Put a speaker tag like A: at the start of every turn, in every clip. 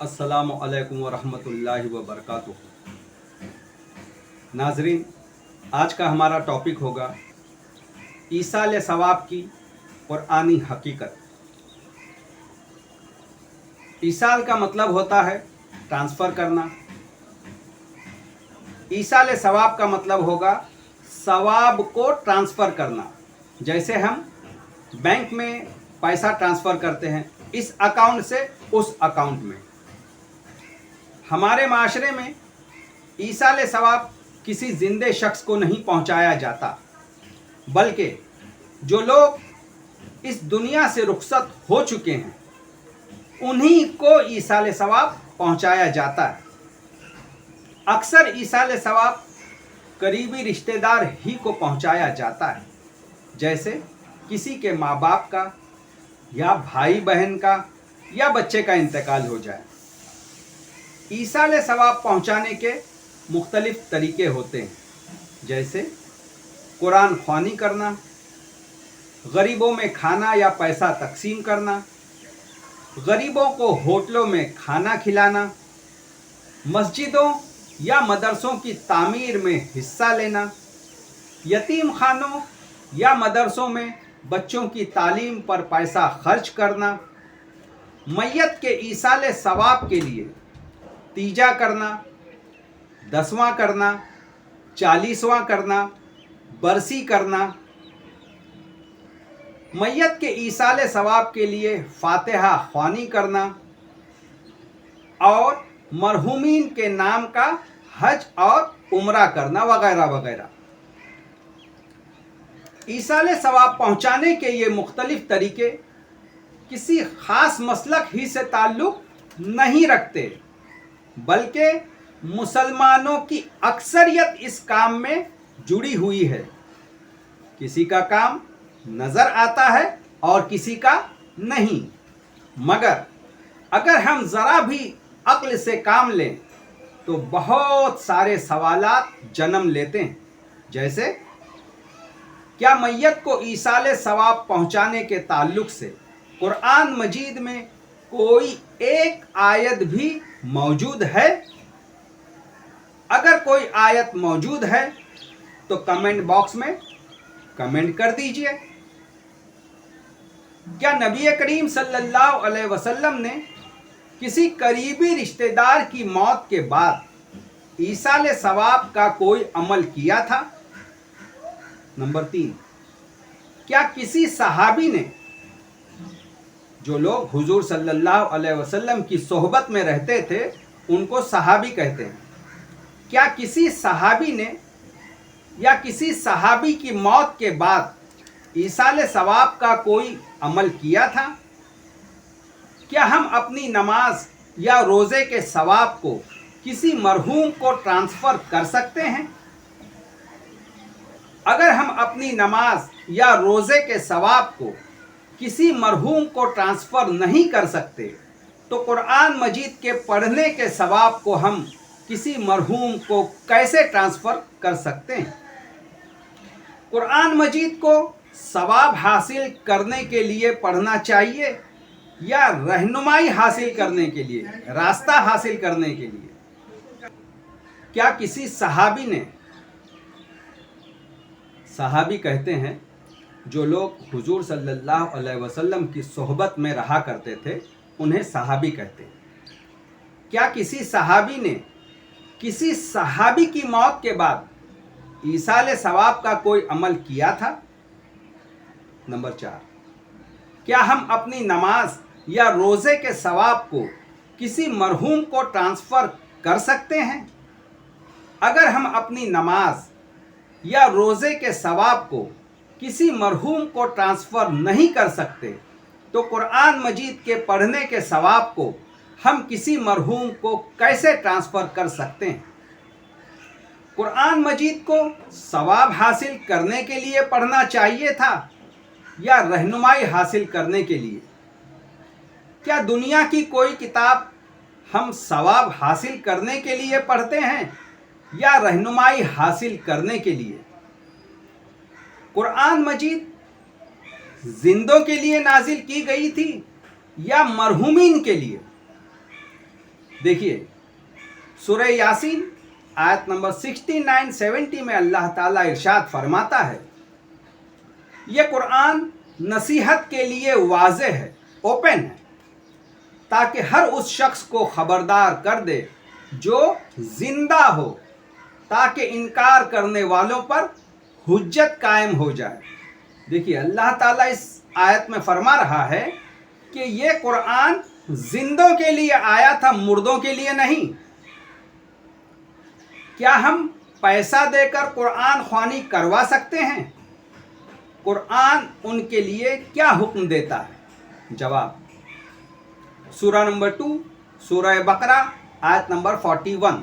A: अस्सलामु अलैकुम वरहमतुल्लाहि वबरकातुहू। नाजरीन, आज का हमारा टॉपिक होगा ईसाल सवाब की कुरानी हकीकत। ईसाल का मतलब होता है ट्रांसफ़र करना। ईसाल सवाब का मतलब होगा सवाब को ट्रांसफ़र करना। जैसे हम बैंक में पैसा ट्रांसफ़र करते हैं, इस अकाउंट से उस अकाउंट में। हमारे माशरे में ईसाल सवाब किसी जिंदे शख्स को नहीं पहुंचाया जाता, बल्कि जो लोग इस दुनिया से रुखसत हो चुके हैं उन्हीं को ईसाल सवाब पहुंचाया जाता है। अक्सर ईसाल सवाब करीबी रिश्तेदार ही को पहुंचाया जाता है, जैसे किसी के माँ बाप का या भाई बहन का या बच्चे का इंतकाल हो जाए। ईसाल सवाब पहुंचाने के मुख्तलिफ तरीके होते हैं, जैसे कुरान ख्वानी करना, गरीबों में खाना या पैसा तकसीम करना, गरीबों को होटलों में खाना खिलाना, मस्जिदों या मदरसों की तामीर में हिस्सा लेना, यतीम खानों या मदरसों में बच्चों की तालीम पर पैसा खर्च करना, मैयत के ईसाल सवाब के लिए तीजा करना, 10वां करना, 40वां करना, बरसी करना, मैयत के ईसाल सवाब के लिए फातिहा ख्वानी करना और मरहूमीन के नाम का हज और उम्रा करना वगैरह वगैरह। ईसाल सवाब पहुंचाने के ये मुख्तलिफ तरीके किसी ख़ास मसलक ही से ताल्लुक़ नहीं रखते, बल्कि मुसलमानों की अक्सरियत इस काम में जुड़ी हुई है। किसी का काम नज़र आता है और किसी का नहीं, मगर अगर हम ज़रा भी अक्ल से काम लें तो बहुत सारे सवालात जन्म लेते हैं। जैसे, क्या मैयत को ईसाल सवाब पहुंचाने के ताल्लुक़ से कुरान मजीद में कोई एक आयत भी मौजूद है? अगर कोई आयत मौजूद है तो कमेंट बॉक्स में कमेंट कर दीजिए। क्या नबी करीम सल्लल्लाहु अलैहि वसल्लम ने किसी करीबी रिश्तेदार की मौत के बाद ईसाल सवाब का कोई अमल किया था? नंबर 3, क्या किसी सहाबी ने, जो लोग हुजूर सल्लल्लाहु अलैहि वसल्लम की सोहबत में रहते थे उनको सहाबी कहते हैं, क्या किसी सहाबी ने या किसी सहाबी की मौत के बाद ईसाल सवाब का कोई अमल किया था? क्या हम अपनी नमाज या रोज़े के सवाब को किसी मरहूम को ट्रांसफ़र कर सकते हैं? अगर हम अपनी नमाज या रोज़े के सवाब को किसी मरहूम को ट्रांसफ़र नहीं कर सकते तो कुरान मजीद के पढ़ने के सवाब को हम किसी मरहूम को कैसे ट्रांसफ़र कर सकते हैं? कुरान मजीद को सवाब हासिल करने के लिए पढ़ना चाहिए या रहनुमाई हासिल करने के लिए, रास्ता हासिल करने के लिए? क्या किसी सहाबी ने, सहाबी कहते हैं जो लोग हुजूर सल्लल्लाहु अलैहि वसल्लम की सोहबत में रहा करते थे उन्हें सहाबी कहते हैं। क्या किसी सहाबी ने किसी सहाबी की मौत के बाद ईसाल सवाब का कोई अमल किया था? नंबर 4, क्या हम अपनी नमाज या रोज़े के सवाब को किसी मरहूम को ट्रांसफ़र कर सकते हैं? अगर हम अपनी नमाज या रोज़े के सवाब को किसी मरहूम को ट्रांसफ़र नहीं कर सकते तो कुरान मजीद के पढ़ने के सवाब को हम किसी मरहूम को कैसे ट्रांसफ़र कर सकते हैं? कुरान मजीद को सवाब हासिल करने के लिए पढ़ना चाहिए था या रहनुमाई हासिल करने के लिए? क्या दुनिया की कोई किताब हम सवाब हासिल करने के लिए पढ़ते हैं या रहनुमाई हासिल करने के लिए? कुरान मजीद जिंदों के लिए नाजिल की गई थी या मरहूमीन के लिए? देखिए सूरह यासीन आयत नंबर 69-70 में अल्लाह ताला इरशाद फरमाता है, ये कुरान नसीहत के लिए वाज़े है, ओपन है, ताकि हर उस शख्स को खबरदार कर दे जो जिंदा हो, ताकि इनकार करने वालों पर हुज्जत कायम हो जाए। देखिए अल्लाह ताला इस आयत में फरमा रहा है कि ये कुरान जिंदों के लिए आया था, मुर्दों के लिए नहीं। क्या हम पैसा देकर कुरान ख्वानी करवा सकते हैं? कुरान उनके लिए क्या हुक्म देता है? जवाब सूरह नंबर 2 सूरह बकरा आयत नंबर 41,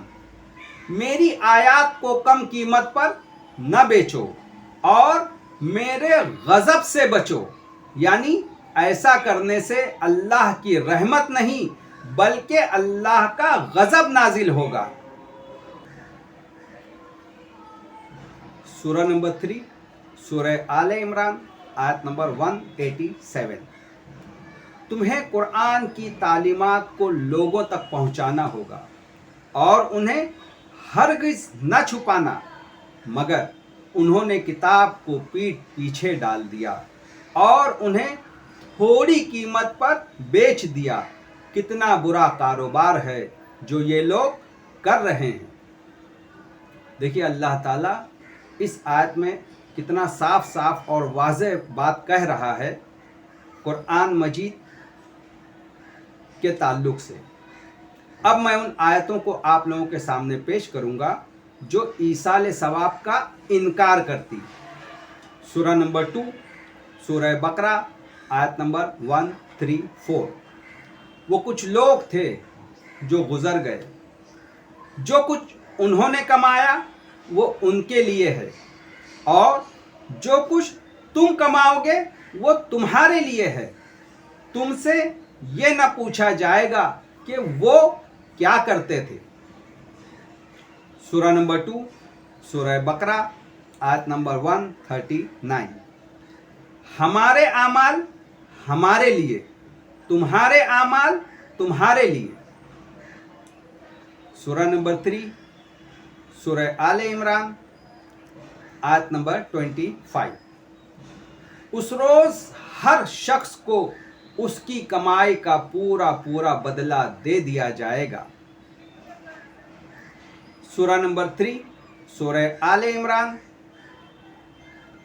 A: मेरी आयत को कम कीमत पर न बेचो और मेरे गज़ब से बचो, यानी ऐसा करने से अल्लाह की रहमत नहीं बल्कि अल्लाह का गज़ब नाजिल होगा। सूरह नंबर 3 सूरह आले इमरान आयत नंबर 187, तुम्हें कुरान की तालीमात को लोगों तक पहुंचाना होगा और उन्हें हरगिज़ न छुपाना, मगर उन्होंने किताब को पीठ पीछे डाल दिया और उन्हें थोड़ी कीमत पर बेच दिया। कितना बुरा कारोबार है जो ये लोग कर रहे हैं। देखिए अल्लाह ताला इस आयत में कितना साफ साफ और वाज़ेह बात कह रहा है कुरान मजीद के ताल्लुक़ से। अब मैं उन आयतों को आप लोगों के सामने पेश करूंगा जो ईसाल सवाब का इनकार करती। सूरह नंबर 2 सूरह बकरा आयत नंबर 134, वो कुछ लोग थे जो गुज़र गए, जो कुछ उन्होंने कमाया वो उनके लिए है और जो कुछ तुम कमाओगे वो तुम्हारे लिए है। तुमसे ये न पूछा जाएगा कि वो क्या करते थे। सूरह नंबर 2 सूरह बकरा आयत नंबर 139, हमारे आमाल हमारे लिए, तुम्हारे आमाल तुम्हारे लिए। सूरह नंबर 3 सूरह आले इमरान आयत नंबर 25, उस रोज़ हर शख्स को उसकी कमाई का पूरा पूरा बदला दे दिया जाएगा। सूरह नंबर 3 सूरह आले इमरान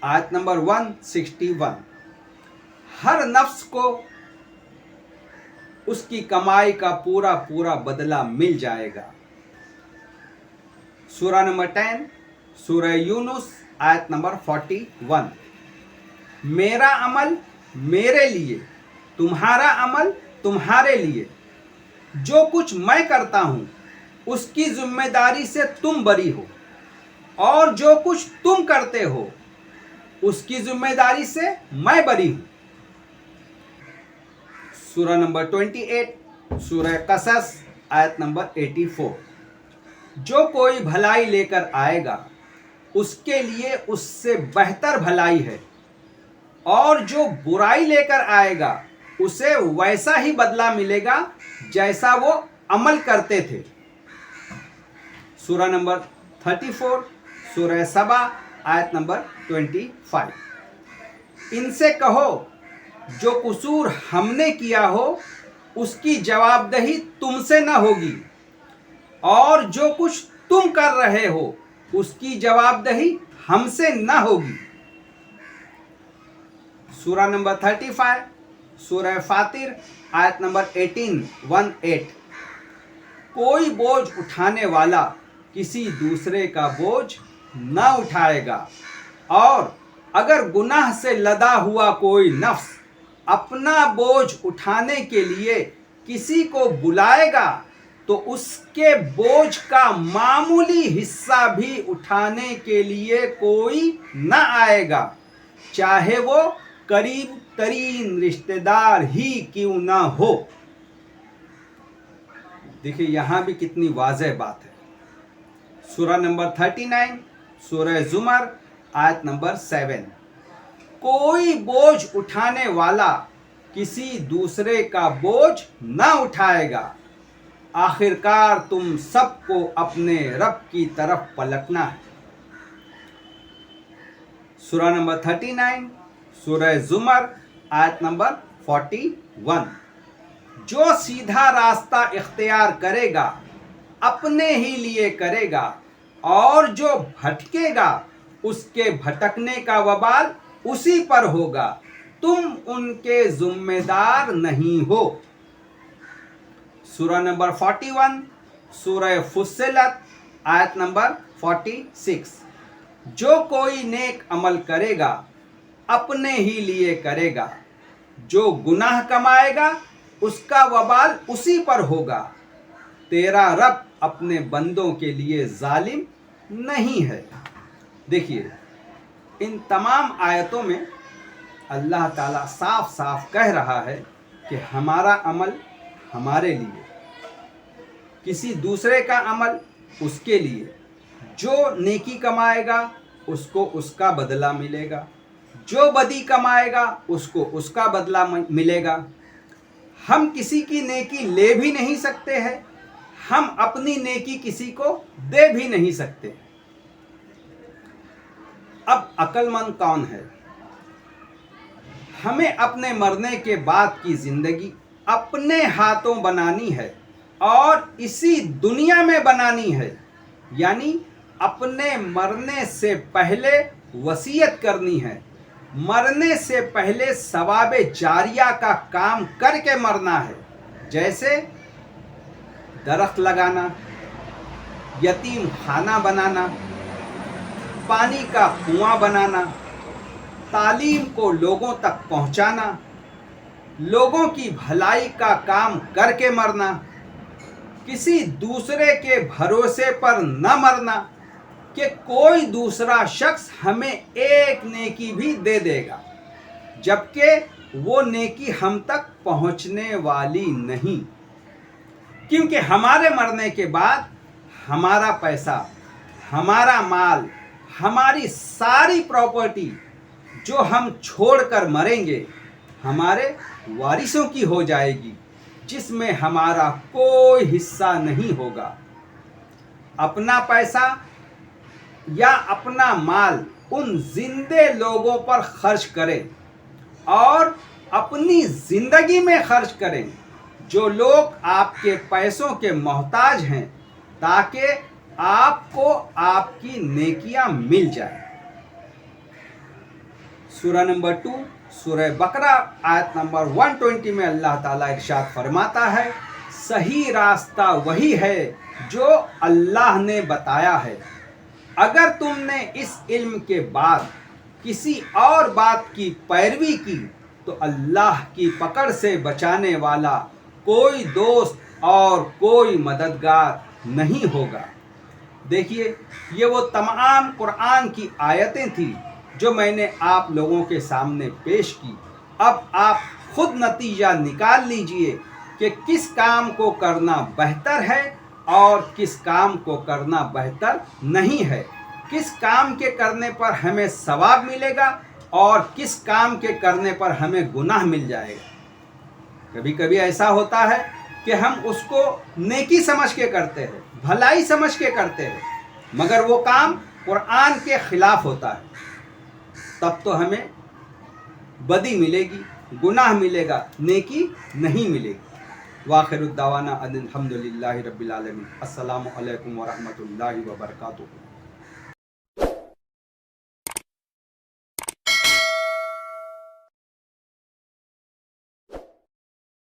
A: आयत नंबर 161, हर नफ्स को उसकी कमाई का पूरा पूरा बदला मिल जाएगा। सूरह नंबर 10 सूरह यूनुस आयत नंबर 41, मेरा अमल मेरे लिए, तुम्हारा अमल तुम्हारे लिए, जो कुछ मैं करता हूँ उसकी जिम्मेदारी से तुम बरी हो और जो कुछ तुम करते हो उसकी जिम्मेदारी से मैं बरी हूँ। सूरह नंबर 28 सूरह कसस आयत नंबर 84, जो कोई भलाई लेकर आएगा उसके लिए उससे बेहतर भलाई है और जो बुराई लेकर आएगा उसे वैसा ही बदला मिलेगा जैसा वो अमल करते थे। सूरह नंबर 34 सूरह सबा आयत नंबर 25, इनसे कहो जो कसूर हमने किया हो उसकी जवाबदेही तुमसे न होगी और जो कुछ तुम कर रहे हो उसकी जवाबदेही हमसे न होगी। सूरह नंबर 35 सूरह फातिर आयत नंबर 18, कोई बोझ उठाने वाला किसी दूसरे का बोझ न उठाएगा और अगर गुनाह से लदा हुआ कोई नफ्स अपना बोझ उठाने के लिए किसी को बुलाएगा तो उसके बोझ का मामूली हिस्सा भी उठाने के लिए कोई न आएगा, चाहे वो करीब तरीन रिश्तेदार ही क्यों ना हो। देखिए यहाँ भी कितनी वाज़ेह बात है। सूरह नंबर 39 सूरह जुमर आयत नंबर 7, कोई बोझ उठाने वाला किसी दूसरे का बोझ न उठाएगा आखिरकार तुम सबको अपने रब की तरफ पलटना है। सूरा नंबर 39, सूरह जुमर, आयत नंबर 41। जो सीधा रास्ता इख्तियार करेगा अपने ही लिए करेगा, और जो भटकेगा उसके भटकने का वबाल उसी पर होगा, तुम उनके जिम्मेदार नहीं हो। सूरा नंबर 41, सूरह फुस्सिलत, आयत नंबर 46। जो कोई नेक अमल करेगा अपने ही लिए करेगा, जो गुनाह कमाएगा उसका वबाल उसी पर होगा। तेरा रब अपने बंदों के लिए जालिम नहीं है। देखिए, इन तमाम आयतों में अल्लाह ताला साफ साफ कह रहा है कि हमारा अमल हमारे लिए, किसी दूसरे का अमल उसके लिए। जो नेकी कमाएगा उसको उसका बदला मिलेगा, जो बदी कमाएगा उसको उसका बदला मिलेगा। हम किसी की नेकी ले भी नहीं सकते हैं, हम अपनी नेकी किसी को दे भी नहीं सकते। अब अक्लमंद कौन है? हमें अपने मरने के बाद की जिंदगी अपने हाथों बनानी है और इसी दुनिया में बनानी है, यानी अपने मरने से पहले वसीयत करनी है। मरने से पहले सवाबे जारिया का काम करके मरना है, जैसे दरख्त लगाना, यतीम खाना बनाना, पानी का कुआं बनाना, तालीम को लोगों तक पहुंचाना, लोगों की भलाई का काम करके मरना, किसी दूसरे के भरोसे पर न मरना कि कोई दूसरा शख्स हमें एक नेकी भी दे देगा, जबकि वो नेकी हम तक पहुंचने वाली नहीं। क्योंकि हमारे मरने के बाद हमारा पैसा, हमारा माल, हमारी सारी प्रॉपर्टी जो हम छोड़कर मरेंगे हमारे वारिसों की हो जाएगी, जिसमें हमारा कोई हिस्सा नहीं होगा। अपना पैसा या अपना माल उन जिंदे लोगों पर खर्च करें और अपनी जिंदगी में खर्च करें जो लोग आपके पैसों के मोहताज हैं, ताकि आपको आपकी नेकियां मिल जाए। सूरा नंबर 2, सूरह बकरा, आयत नंबर 120 में अल्लाह ताला इरशाद फरमाता है, सही रास्ता वही है जो अल्लाह ने बताया है। अगर तुमने इस इल्म के बाद किसी और बात की पैरवी की तो अल्लाह की पकड़ से बचाने वाला कोई दोस्त और कोई मददगार नहीं होगा। देखिए, ये वो तमाम कुरान की आयतें थी जो मैंने आप लोगों के सामने पेश की। अब आप खुद नतीजा निकाल लीजिए कि किस काम को करना बेहतर है और किस काम को करना बेहतर नहीं है, किस काम के करने पर हमें सवाब मिलेगा और किस काम के करने पर हमें गुनाह मिल जाएगा। कभी कभी ऐसा होता है कि हम उसको नेकी समझ के करते हैं, भलाई समझ के करते हैं, मगर वो काम कुरान के खिलाफ होता है, तब तो हमें बदी मिलेगी, गुनाह मिलेगा, नेकी नहीं मिलेगी। वाखिरुद्दावाना अल्हम्दुलिल्लाहि रब्बिल आलमीन। अस्सलामु अलैकुम व रहमतुल्लाहि व बरकातुहू।